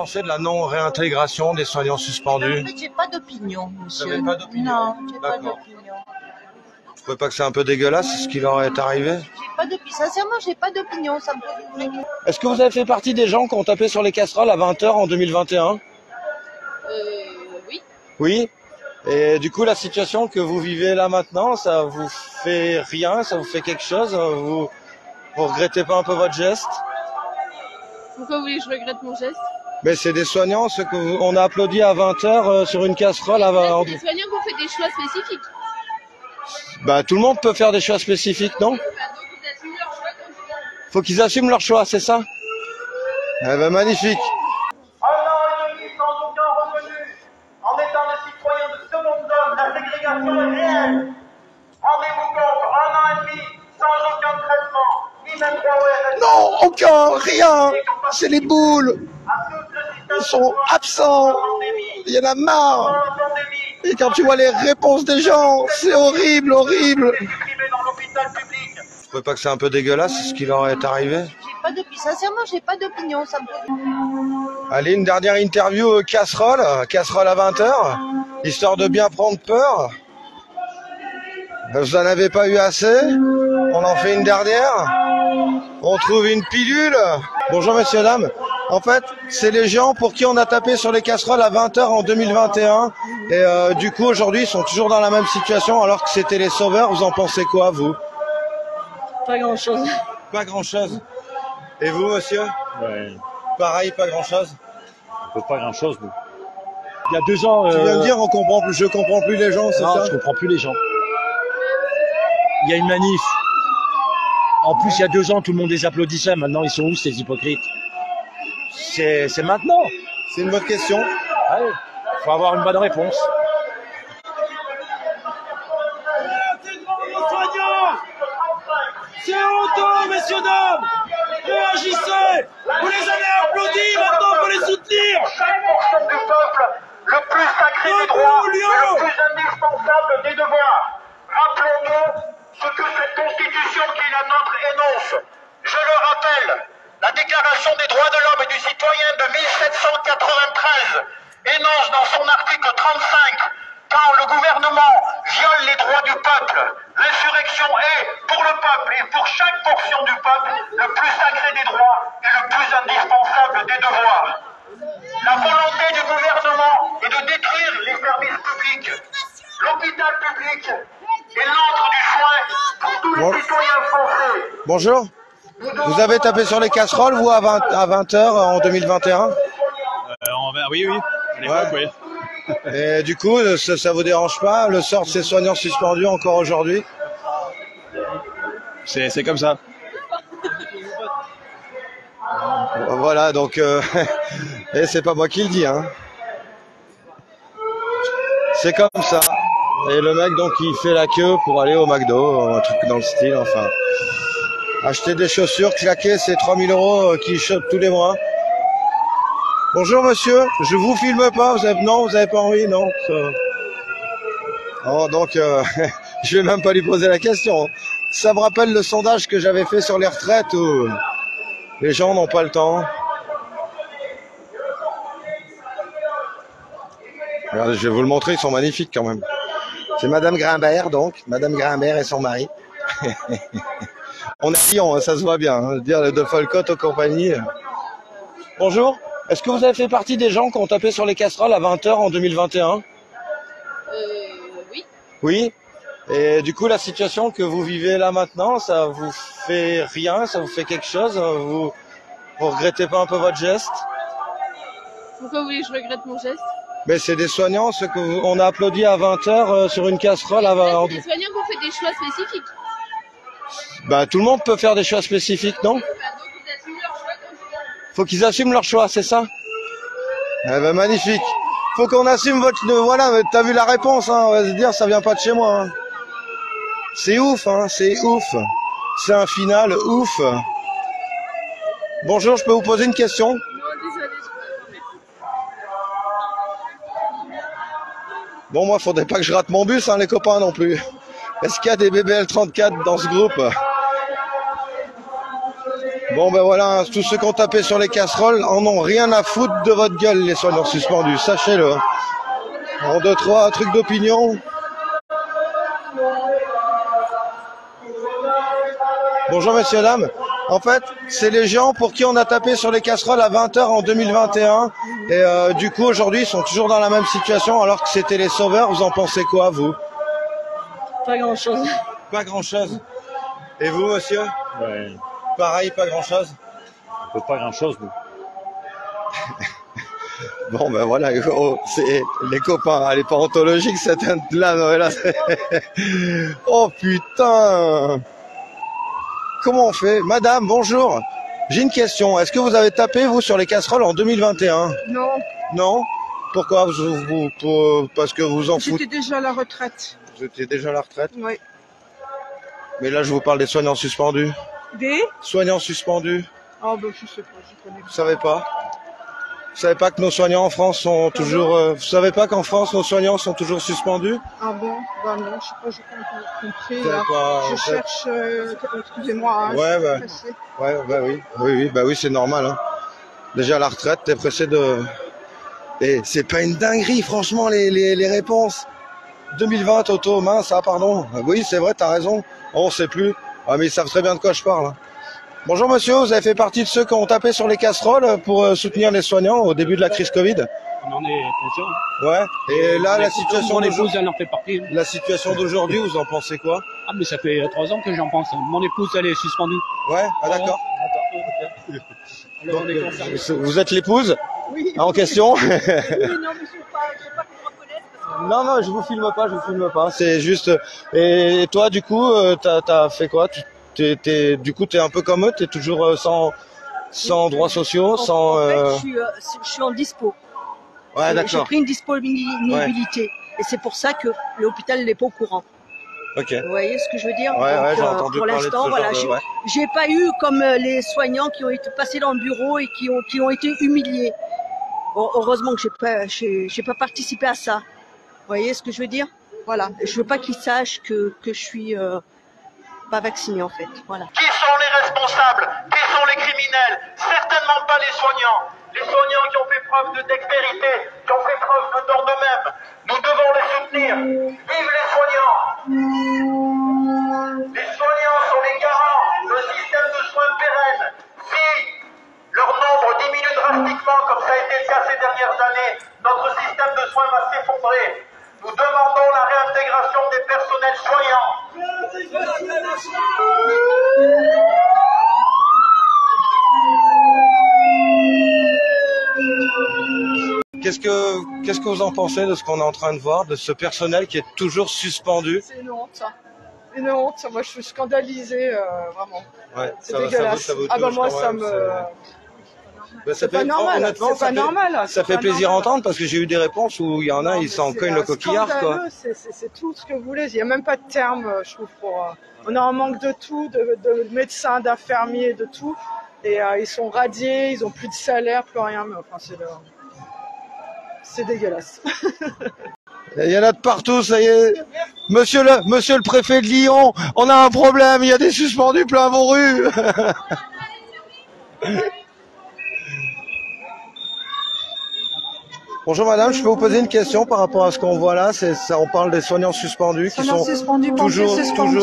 pensez de la non-réintégration des soignants suspendus? En fait, j'ai pas d'opinion, monsieur. Vous n'avez pas d'opinion? Non, j'ai pas D'accord. d'opinion. Vous trouvez pas que c'est un peu dégueulasse ce qui leur est arrivé? J'ai pas d'opinion. Sincèrement, j'ai pas d'opinion. Ça me pose une vraie question. Est-ce que vous avez fait partie des gens qui ont tapé sur les casseroles à 20 h en 2021? Oui. Oui. Et du coup, la situation que vous vivez là maintenant, ça vous fait rien? Ça vous fait quelque chose? Vous regrettez pas un peu votre geste? Pourquoi vous voulez que je regrette mon geste? Mais c'est des soignants, ceux on a applaudi à 20 h sur une casserole. Là, c'est des soignants qui ont fait des choix spécifiques. Bah, tout le monde peut faire des choix spécifiques, non? Donc ils assument leur choix quand ils veulent. Faut qu'ils assument leur choix, c'est ça? Eh ben, magnifique. Un an et demi sans aucun revenu, en étant des citoyens de seconde zone, la ségrégation est réelle. Rendez-vous compte, un an et demi sans aucun traitement, ni même droit au RSA. Non, aucun, rien. C'est les boules. Ils sont absents. Il y en a marre. Et quand tu vois les réponses des gens, c'est horrible, horrible. Vous trouvez pas que c'est un peu dégueulasse ce qui leur est arrivé? J'ai pas d'opinion. Sincèrement, j'ai pas d'opinion. Ça me pose. Allez, une dernière interview casserole à 20 h, histoire de bien prendre peur. Vous en avez pas eu assez? On en fait une dernière? On trouve une pilule? Bonjour messieurs, dames. En fait, c'est les gens pour qui on a tapé sur les casseroles à 20 h en 2021. Et du coup, aujourd'hui, ils sont toujours dans la même situation alors que c'était les sauveurs. Vous en pensez quoi, vous? Pas grand chose. Pas grand chose. Et vous, monsieur? Ouais. Pareil, pas grand chose. Pas grand chose, nous. Il y a 2 ans. Tu viens de dire, je comprends plus les gens, c'est ça? Non, je comprends plus les gens. Il y a une manif. En plus, il y a 2 ans, tout le monde les applaudissait. Maintenant, ils sont où, ces hypocrites? C'est maintenant. C'est une bonne question. Ouais. Faut avoir une bonne réponse. C'est honteux, messieurs, dames! Réagissez! Vous les avez applaudis, maintenant il faut les soutenir! 5% du peuple, le plus sacré des droits, et le plus indispensable des devoirs. Rappelons-nous ce que cette constitution qui est la nôtre énonce. Je le rappelle, la Déclaration des droits de l'homme et du citoyen de 1793 énonce dans son article 35 quand le gouvernement viole les droits du peuple, l'insurrection est, pour le peuple et pour chaque portion du peuple, le plus sacré des droits et le plus indispensable des devoirs. La volonté du gouvernement est de détruire les services publics, l'hôpital public et l'antre du soin pour tous les citoyens français. Bonjour. Vous avez tapé sur les casseroles, vous, à 20 h en 2021? Oui, à l'époque, oui. Et du coup, ça vous dérange pas, le sort de ces soignants suspendus encore aujourd'hui? C'est comme ça. Voilà, donc, et c'est pas moi qui le dis, hein. C'est comme ça. Et le mec, donc, il fait la queue pour aller au McDo, un truc dans le style, enfin. Acheter des chaussures, claquer, c'est 3000 € qu'il chope tous les mois. Bonjour monsieur, je vous filme pas, non, vous avez pas envie, non? Oh, donc, je vais même pas lui poser la question. Ça me rappelle le sondage que j'avais fait sur les retraites où les gens n'ont pas le temps. Regardez, je vais vous le montrer, ils sont magnifiques quand même. C'est Madame Grimbert, donc, Madame Grimbert et son mari. On est Lyon, hein, ça se voit bien, hein, dire de Folcotte aux compagnies. Bonjour. Est-ce que vous avez fait partie des gens qui ont tapé sur les casseroles à 20 h en 2021? Oui. Oui. Et du coup, la situation que vous vivez là maintenant, ça vous fait rien? Ça vous fait quelque chose? Vous regrettez pas un peu votre geste? Pourquoi vous voulez que je regrette mon geste? Mais c'est des soignants, ceux qu'on a applaudi à 20 h sur une casserole à 20 Là, h. c'est des soignants qui ont fait des choix spécifiques. Bah, tout le monde peut faire des choix spécifiques, non? Donc ils assument leur choix quand ils veulent. Faut qu'ils assument leur choix, c'est ça? Eh ben, magnifique. Faut qu'on assume votre... Voilà, t'as vu la réponse, hein, on va se dire, ça vient pas de chez moi. Hein. C'est ouf, hein, c'est ouf. C'est un final ouf. Bonjour, je peux vous poser une question? Non, désolé, je Bon, moi, faudrait pas que je rate mon bus, hein, les copains non plus. Est-ce qu'il y a des BBL 34 dans ce groupe? Bon ben voilà, tous ceux qui ont tapé sur les casseroles en ont rien à foutre de votre gueule, les soignants suspendus, sachez-le. En 2, 3, truc d'opinion. Bonjour messieurs, dames. En fait, c'est les gens pour qui on a tapé sur les casseroles à 20h en 2021. Et du coup, aujourd'hui, ils sont toujours dans la même situation alors que c'était les sauveurs. Vous en pensez quoi, vous? Pas grand-chose. Pas grand-chose. Et vous, monsieur? Ouais, Pareil, pas grand-chose. on peut pas grand-chose, nous. Bon, ben voilà, oh, c'est les copains, elle est pas ontologique cette là, non, là. Oh putain! Comment on fait? Madame, bonjour. J'ai une question. Est-ce que vous avez tapé, vous, sur les casseroles en 2021? Non, Non? Pourquoi? Parce que vous en foutez? j'étais déjà à la retraite. Vous étiez déjà à la retraite? Oui. Mais là, je vous parle des soignants suspendus. Des? Soignants suspendus. Oh, ben, je sais pas, je connais pas. Vous savez pas? Vous savez pas que nos soignants en France sont toujours... vous savez pas qu'en France, nos soignants sont toujours suspendus? Ah bon? Ben non, je sais pas, j'ai pas compris. Vous Là. savez pas, Je en fait. cherche, excusez-moi, hein, Ouais, je suis bah. pressée. Ouais, bah oui. Oui, bah oui, c'est normal, hein. Déjà à la retraite, t'es pressé de... Et c'est pas une dinguerie, franchement, les réponses. 2020, Toto, mince, ah pardon. Oui, c'est vrai, t'as raison. On sait plus. Ah, mais ils savent très bien de quoi je parle. Bonjour monsieur, vous avez fait partie de ceux qui ont tapé sur les casseroles pour soutenir les soignants au début de la crise Covid? On en est conscient. Ouais. Et là, la situation Mon d'aujourd'hui, épouse, elle en fait partie. la situation d'aujourd'hui, vous en pensez quoi? Ah, mais ça fait 3 ans que j'en pense. Mon épouse, elle est suspendue. Ouais, ah d'accord. Alors, on est Donc, concernés. vous êtes l'épouse en question? Oui, non, mais je veux pas qu'on me reconnaisse. Non, non, je vous filme pas, c'est juste... Et toi, du coup, t'as fait quoi? Du coup, t'es un peu comme eux, t'es toujours sans droits sociaux, sans... En fait, je suis en dispo. Ouais, J'ai d'accord. pris une disponibilité. Et c'est pour ça que l'hôpital n'est pas au courant. Ok. Vous voyez ce que je veux dire? Ouais, Donc, ouais, j'ai entendu pour parler de l'instant, ce voilà, genre de... Ouais. j'ai pas eu comme les soignants qui ont été passés dans le bureau et qui ont été humiliés. Bon, heureusement que j'ai pas participé à ça. Vous voyez ce que je veux dire? Voilà. Je veux pas qu'ils sachent que je suis pas vaccinée en fait. Voilà. Qui sont les responsables? Qui sont les criminels? Certainement pas les soignants. Les soignants qui ont fait preuve de dextérité, qui ont fait preuve de don d'eux-mêmes. Nous devons les soutenir. Vive les soignants! Les soignants sont les garants d'un système de soins pérenne. Si leur nombre diminue drastiquement, comme ça a été le cas ces dernières années, notre système de soins va s'effondrer. Nous demandons la réintégration des personnels soignants. Qu'est-ce que vous en pensez de ce qu'on est en train de voir, de ce personnel qui est toujours suspendu? C'est une honte, ça. Une honte. Moi, je suis scandalisée, vraiment. Ouais, C'est dégueulasse. ça vous Ah bah touche moi, quand ça même, me... Bah, ça C'est pas fait, normal. honnêtement, C'est pas normal. ça fait plaisir à entendre parce que j'ai eu des réponses où il y en a, ils s'en cognent le coquillard, quoi. C'est tout ce que vous voulez. Il n'y a même pas de terme, je trouve, pour... On a un manque de tout, de médecins, d'infirmiers, de tout. Et ils sont radiés, ils ont plus de salaire, plus rien. Mais enfin, c'est dégueulasse. Il y en a de partout, ça y est. Monsieur le préfet de Lyon, on a un problème, il y a des suspendus plein vos rues. Bonjour madame, je peux vous poser une question par rapport à ce qu'on voit là, on parle des soignants suspendus qui sont toujours suspendus,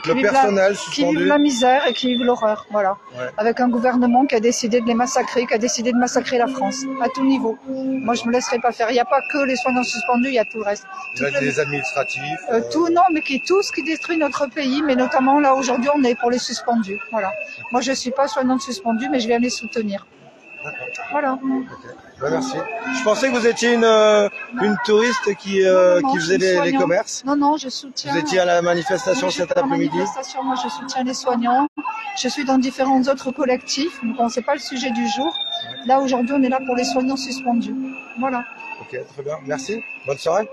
le personnel qui suspendu. vivent la misère et qui vivent l'horreur, voilà. Ouais. Avec un gouvernement qui a décidé de les massacrer, qui a décidé de massacrer la France, à tout niveau. Moi, je me laisserai pas faire. Il n'y a pas que les soignants suspendus, il y a tout le reste. Il y a des administratifs. Tout, non, mais tout ce qui détruit notre pays, mais notamment là, aujourd'hui, on est pour les suspendus, voilà. Moi, je suis pas soignante suspendue, mais je viens les soutenir. Voilà. Okay. Ben, merci. Je pensais que vous étiez une touriste qui faisait les commerces. Non, non, je soutiens. Vous étiez à la manifestation cet après-midi. Moi, je soutiens les soignants. Je suis dans différents autres collectifs. Bon, c'est pas le sujet du jour. Là, aujourd'hui, on est là pour les soignants suspendus. Voilà. Ok, très bien. Merci. Bonne soirée.